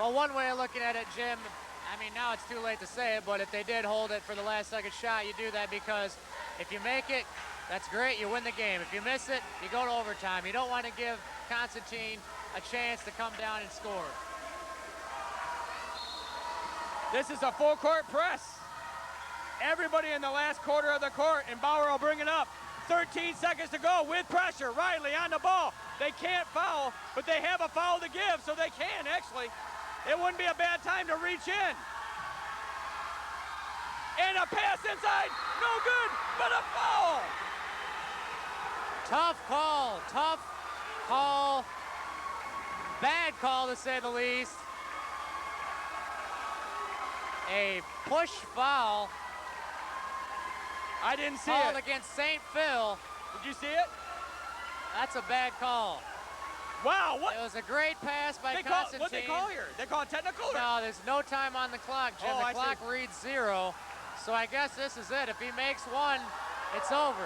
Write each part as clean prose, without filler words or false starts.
Well, one way of looking at it, Jim, I mean, now it's too late to say it, but if they did hold it for the last second shot, you do that because if you make it, that's great, you win the game. If you miss it, you go to overtime. You don't want to give Constantine a chance to come down and score. This is a full court press. Everybody in the last quarter of the court, and Bauer will bring it up. 13 seconds to go with pressure. Riley on the ball. They can't foul, but they have a foul to give, so they can actually. It wouldn't be a bad time to reach in. And a pass inside, no good, but a foul. Tough call, bad call to say the least. A push foul. I didn't see called it. Against St. Phil. Did you see it? That's a bad call. Wow, what? It was a great pass by Constantine. What they call here? They call it technical? No, there's no time on the clock, Jim. The clock reads 0. So I guess this is it. If he makes one, it's over.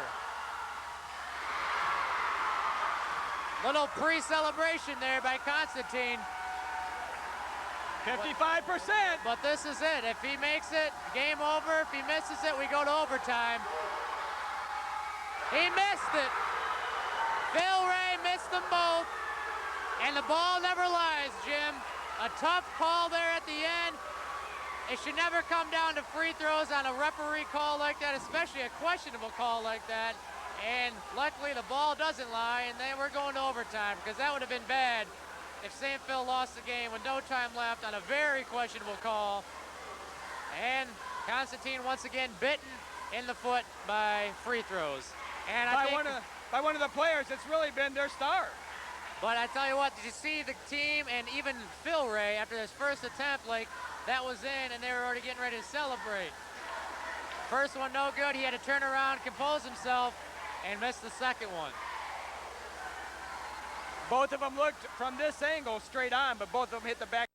Little pre-celebration there by Constantine. 55%. But this is it. If he makes it, game over. If he misses it, we go to overtime. He missed it. Phil Ray missed them both. And the ball never lies, Jim. A tough call there at the end. It should never come down to free throws on a referee call like that, especially a questionable call like that. And luckily the ball doesn't lie, and then we're going to overtime, because that would have been bad if St. Phil lost the game with no time left on a very questionable call. And Constantine once again bitten in the foot by free throws. And by one of the players, it's really been their star. But I tell you what, did you see the team and even Phil Ray after his first attempt, like that was in and they were already getting ready to celebrate. First one no good, he had to turn around, compose himself, and missed the second one. Both of them looked from this angle straight on, but both of them hit the back.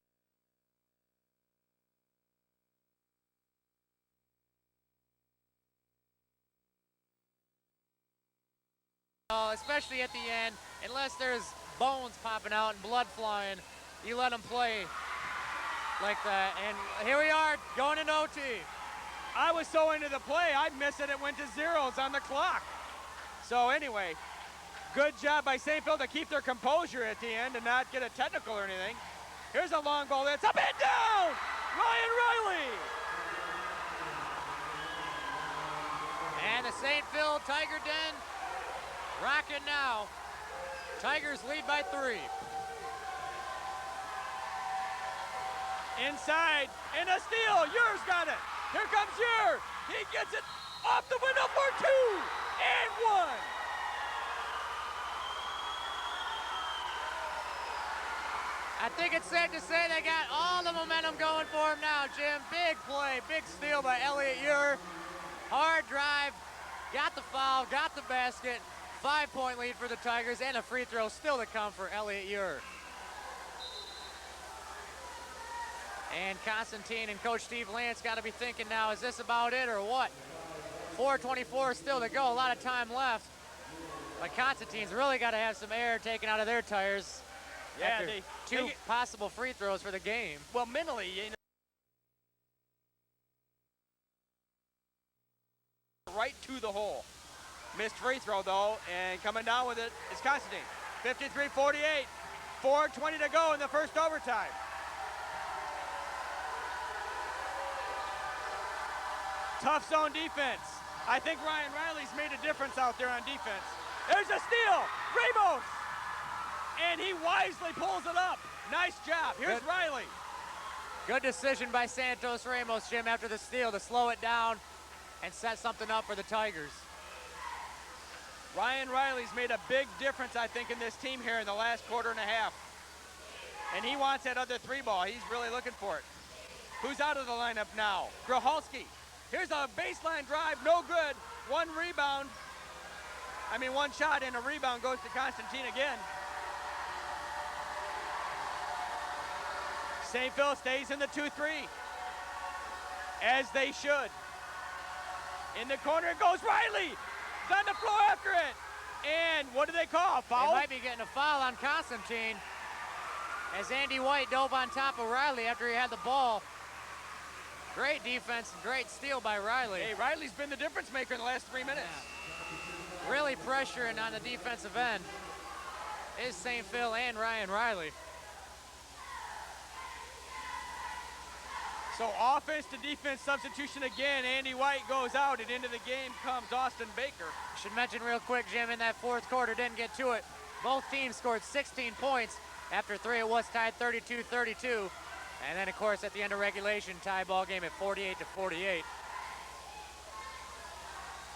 Especially at the end, unless there's bones popping out and blood flying, you let them play like that. And here we are going into OT. I was so into the play, I'd miss it. It went to zeros on the clock. So anyway, good job by St. Phil to keep their composure at the end and not get a technical or anything. Here's a long ball that's up and down. Ryan Riley. And the St. Phil Tiger Den rocking now. Tigers lead by 3. Inside, and a steal. Yours got it. Here comes Ure. He gets it off the window for 2 and 1. I think it's safe to say they got all the momentum going for him now, Jim. Big play, big steal by Elliott Ure. Hard drive, got the foul, got the basket. 5-point lead for the Tigers, and a free throw still to come for Elliott Ure. And Constantine and Coach Steve Lance got to be thinking now, is this about it or what? 4:24 still to go, a lot of time left. But Constantine's really got to have some air taken out of their tires. Yeah, after two possible free throws for the game. Well, mentally, you know, right to the hole. Missed free throw, though, and coming down with it is Constantine. 53-48, 4:20 to go in the first overtime. Tough zone defense. I think Ryan Riley's made a difference out there on defense. There's a steal, Ramos, and he wisely pulls it up. Nice job. Here's Riley. Good decision by Santos Ramos, Jim, after the steal to slow it down and set something up for the Tigers. Ryan Riley's made a big difference, I think, in this team here in the last quarter and a half. And he wants that other 3-ball. He's really looking for it. Who's out of the lineup now? Grohalski. Here's a baseline drive, no good. One shot and a rebound goes to Constantine again. St. Phil stays in the 2-3, as they should. In the corner goes Riley. He's on the floor after it. And what do they call? A foul? They might be getting a foul on Constantine. as Andy White dove on top of Riley after he had the ball. Great defense, great steal by Riley. Hey, Riley's been the difference maker in the last 3 minutes. Yeah. Really pressuring on the defensive end is St. Phil and Ryan Riley. So offense to defense substitution again. Andy White goes out, and into the game comes Austin Baker. Should mention real quick, Jim, in that fourth quarter, didn't get to it. Both teams scored 16 points. After 3, it was tied 32-32. And then, of course, at the end of regulation, tie ball game at 48-48.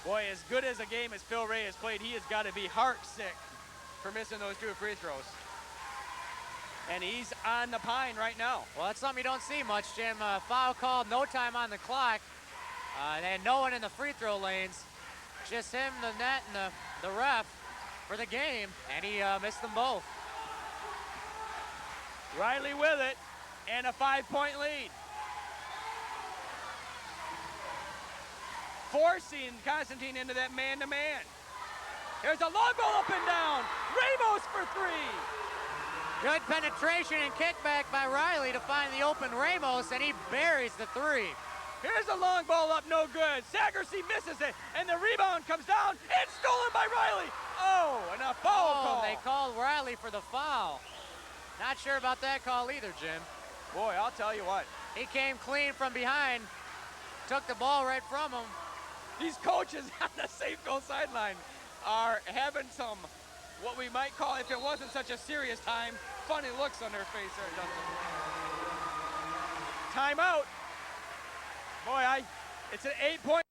Boy, as good as a game as Phil Ray has played, he has got to be heart sick for missing those 2 free throws. And he's on the pine right now. Well, that's something you don't see much, Jim. Foul called, no time on the clock. They had no one in the free throw lanes. Just him, the net, and the ref for the game, and he missed them both. Riley with it, and a 5-point lead. Forcing Constantine into that man-to-man. There's a long ball up and down. Ramos for 3. Good penetration and kickback by Riley to find the open Ramos, and he buries the 3. Here's a long ball up, no good. Sagersi misses it, and the rebound comes down, and stolen by Riley. Oh, and a foul call. They called Riley for the foul. Not sure about that call either, Jim. Boy, I'll tell you what. He came clean from behind, took the ball right from him. These coaches on the St. Phil sideline are having some, what we might call, if it wasn't such a serious time, funny looks on their face there, Justin. Timeout. Boy, it's an 8-point.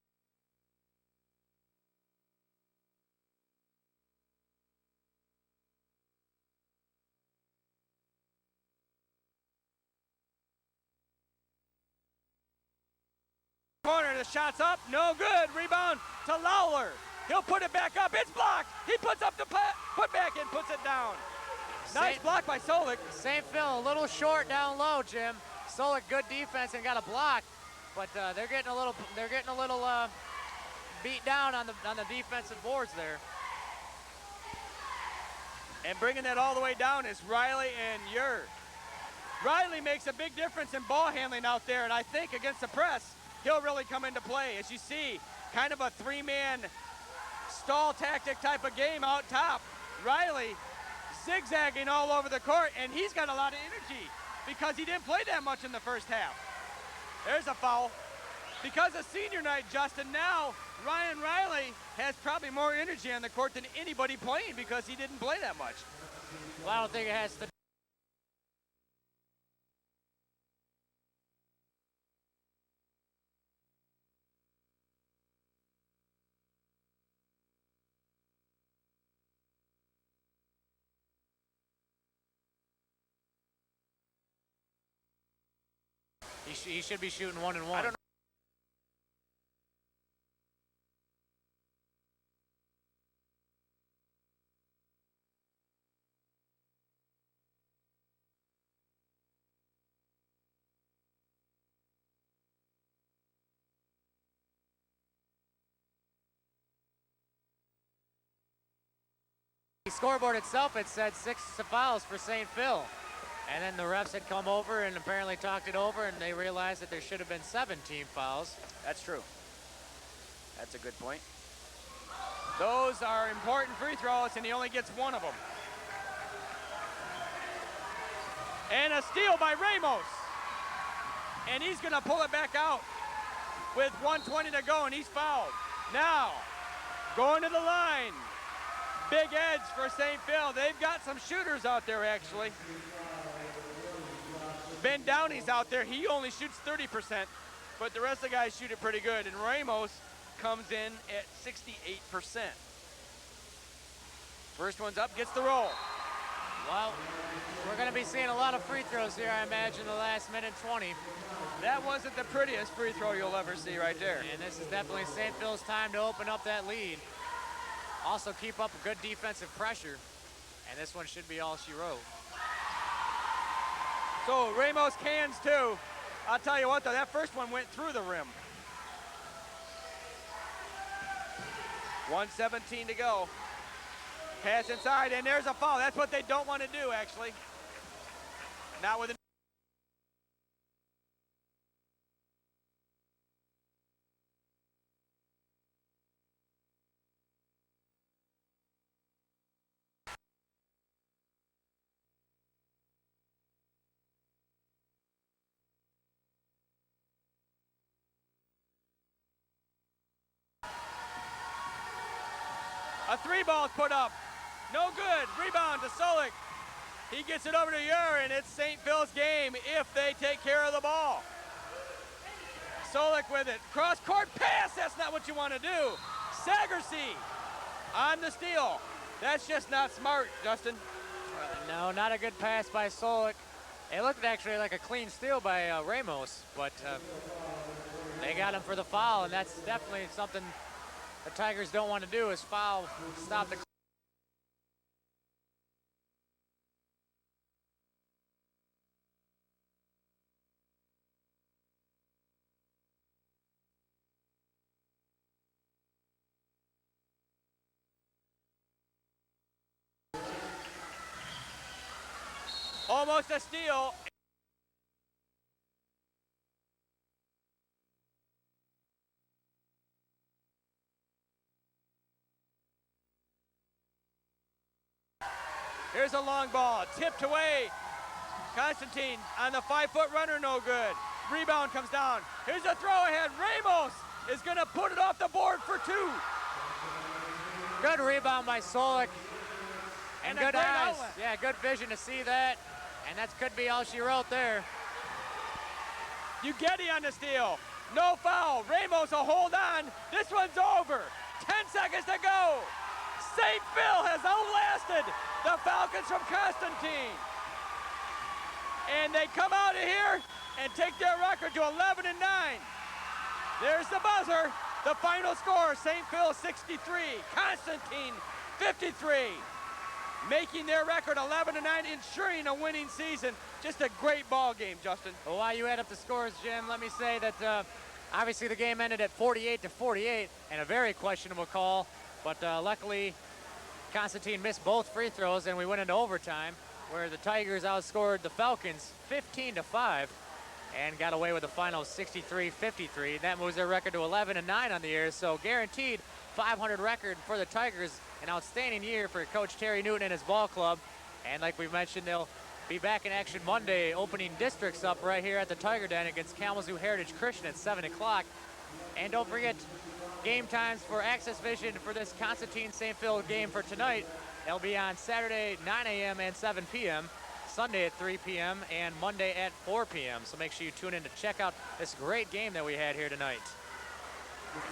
Corner, the shot's up, no good. Rebound to Lawler. He'll put it back up, it's blocked. He puts up the put back and puts it down. Nice block by Solik. St. Phil a little short down low, Jim. Solik good defense and got a block, but they're getting a little beat down on the defensive boards there. And bringing that all the way down is Riley and Ure. Riley makes a big difference in ball handling out there, and I think against the press, he'll really come into play. As you see, kind of a 3-man stall tactic type of game out top. Riley zigzagging all over the court, and he's got a lot of energy because he didn't play that much in the first half. There's a foul. Because of senior night, Justin, now Ryan Riley has probably more energy on the court than anybody playing because he didn't play that much. Well, I don't think it has to. He should be shooting 1 and 1. I don't know. The scoreboard itself, it said 6 fouls for St. Phil. And then the refs had come over and apparently talked it over, and they realized that there should have been 7 team fouls. That's true. That's a good point. Those are important free throws, and he only gets 1 of them. And a steal by Ramos. And he's going to pull it back out with 1:20 to go, and he's fouled. Now, going to the line. Big edge for St. Phil. They've got some shooters out there, actually. Ben Downey's out there. He only shoots 30%, but the rest of the guys shoot it pretty good. And Ramos comes in at 68%. First one's up, gets the roll. Well, we're going to be seeing a lot of free throws here, I imagine, the last minute 20. That wasn't the prettiest free throw you'll ever see right there. And this is definitely St. Phil's time to open up that lead. Also keep up a good defensive pressure. And this one should be all she wrote. So Ramos cans too. I'll tell you what though, that first one went through the rim. 1:17 to go. Pass inside, and there's a foul. That's what they don't want to do, actually. Not with a 3-ball put up. No good. Rebound to Solik. He gets it over to Ure, and it's St. Phil's game if they take care of the ball. Solik with it. Cross-court pass. That's not what you want to do. Sagersey on the steal. That's just not smart, Justin. No, not a good pass by Solik. It looked actually like a clean steal by Ramos, but they got him for the foul, and that's definitely something the Tigers don't want to do, is foul, stop the Almost a steal. Here's a long ball, tipped away. Constantine on the 5-foot runner, no good. Rebound comes down. Here's a throw ahead. Ramos is gonna put it off the board for 2. Good rebound by Solik. And good eyes. Outlet. Yeah, good vision to see that. And that could be all she wrote there. Ugeti on the steal. No foul. Ramos will hold on. This one's over. 10 seconds to go. St. Phil has outlasted the Falcons from Constantine. And they come out of here and take their record to 11-9. There's the buzzer. The final score, St. Phil 63, Constantine 53. Making their record 11-9, ensuring a winning season. Just a great ball game, Justin. Well, while you add up the scores, Jim, let me say that obviously the game ended at 48-48, and a very questionable call. But luckily, Constantine missed both free throws, and we went into overtime, where the Tigers outscored the Falcons 15-5, and got away with the final 63-53. That moves their record to 11-9 on the year. So guaranteed 500 record for the Tigers. An outstanding year for Coach Terry Newton and his ball club. And like we mentioned, they'll be back in action Monday, opening districts up right here at the Tiger Den against Kalamazoo Heritage Christian at 7 o'clock. And don't forget, game times for Access Vision for this Constantine St. Phil game for tonight. They'll be on Saturday 9 a.m. and 7 p.m., Sunday at 3 p.m., and Monday at 4 p.m. So make sure you tune in to check out this great game that we had here tonight,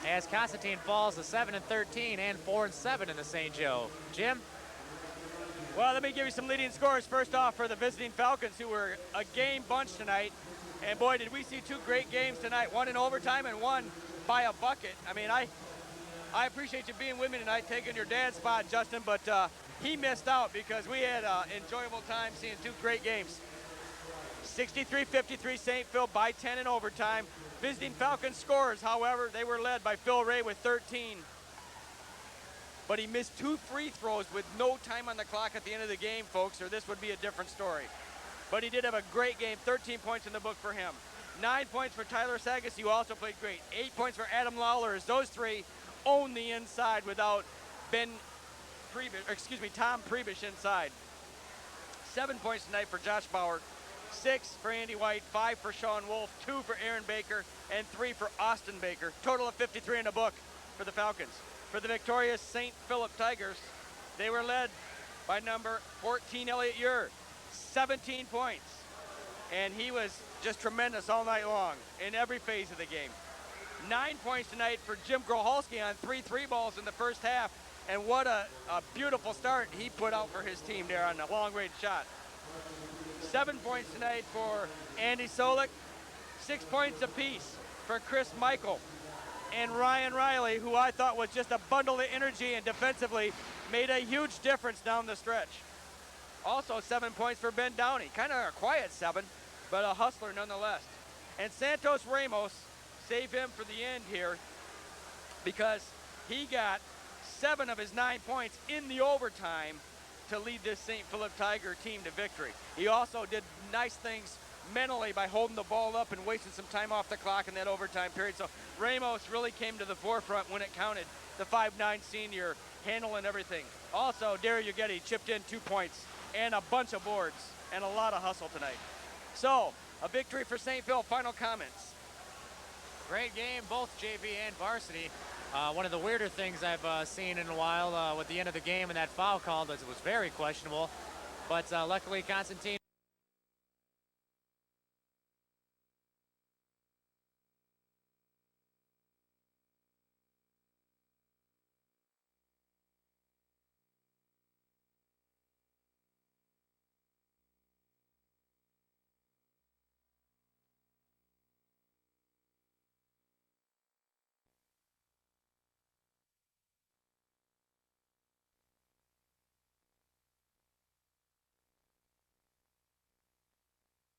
as Constantine falls to 7-13 and 4-7 in the St. Joe. Jim? Well, let me give you some leading scores. First off, for the visiting Falcons, who were a game bunch tonight. And boy, did we see 2 great games tonight, one in overtime and one by a bucket. I mean, I appreciate you being with me tonight, taking your dad's spot, Justin, but he missed out because we had an enjoyable time seeing 2 great games. 63-53 St. Phil by 10 in overtime. Visiting Falcons scores, however, they were led by Phil Ray with 13. But he missed 2 free throws with no time on the clock at the end of the game, folks, or this would be a different story. But he did have a great game, 13 points in the book for him. 9 points for Tyler Sagas, who also played great. 8 points for Adam Lawler, as those 3 own the inside without Tom Prebish inside. 7 points tonight for Josh Bauer. 6 for Andy White, 5 for Sean Wolf, 2 for Aaron Baker, and 3 for Austin Baker. Total of 53 in the book for the Falcons. For the victorious St. Philip Tigers, they were led by number 14, Elliot Ure, 17 points. And he was just tremendous all night long in every phase of the game. 9 points tonight for Jim Groholski on 3 3-balls in the first half. And what a beautiful start he put out for his team there on the long-range shot. 7 points tonight for Andy Solik. 6 points apiece for Chris Michael and Ryan Riley, who I thought was just a bundle of energy and defensively made a huge difference down the stretch. Also 7 points for Ben Downey. Kind of a quiet 7, but a hustler nonetheless. And Santos Ramos, save him for the end here, because he got 7 of his 9 points in the overtime to lead this St. Philip Tiger team to victory. He also did nice things mentally by holding the ball up and wasting some time off the clock in that overtime period. So Ramos really came to the forefront when it counted. The 5'9" senior handling everything. Also, Dario Uggetti chipped in 2 points and a bunch of boards and a lot of hustle tonight. So, a victory for St. Phil. Final comments. Great game, both JV and varsity. One of the weirder things I've seen in a while with the end of the game and that foul call that was very questionable. But luckily, Constantine